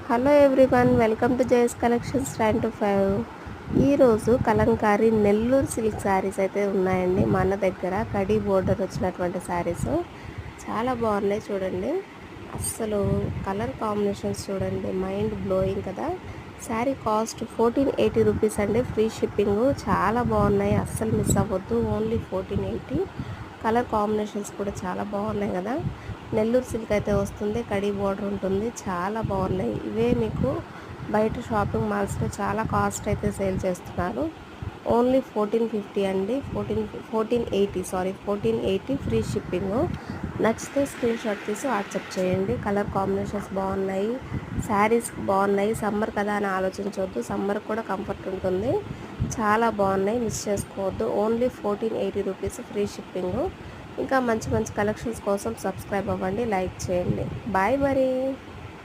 Hello everyone, welcome to JS collections 9 to 5. ఈరోజు Kalamkari Nellore silk saris అయితే ఉన్నాయండి మన దగ్గర. కడీ బోర్డర్ వచ్చినటువంటి శారీస్ చాలా బాగున్నాయి చూడండి. అస్సలు కలర్ కాంబినేషన్స్ చూడండి, మైండ్ బ్లోయింగ్ కదా. శారీ కాస్ట్ 1480 రూపీస్ అండి, ఫ్రీ షిప్పింగ్. చాలా బాగున్నాయి, అస్సలు మిస్ అవ్వద్దు. ఓన్లీ 1480. కలర్ కాంబినేషన్స్ కూడా చాలా బాగున్నాయి కదా. నెల్లూరు సిల్క్ అయితే వస్తుంది, కడీ బోర్డర్ ఉంటుంది, చాలా బాగున్నాయి. ఇవే మీకు బయట షాపింగ్ మాల్స్లో చాలా కాస్ట్ అయితే సేల్ చేస్తున్నారు. ఓన్లీ 1450 అండి, 1480 ఫ్రీ షిప్పింగ్. నచ్చితే స్క్రీన్ షాట్ తీసి వాట్సాప్ చేయండి. కలర్ కాంబినేషన్స్ బాగున్నాయి, శారీస్ బాగున్నాయి. సమ్మర్ కదా అని ఆలోచించవద్దు, సమ్మర్ కూడా కంఫర్ట్ ఉంటుంది. చాలా బాగున్నాయి, మిస్ చేసుకోవద్దు. Only 1480 rupees free shipping. ఇంకా మంచి మంచి కలెక్షన్స్ కోసం సబ్స్క్రైబ్ అవ్వండి, లైక్ చేయండి. బాయ్ మరి.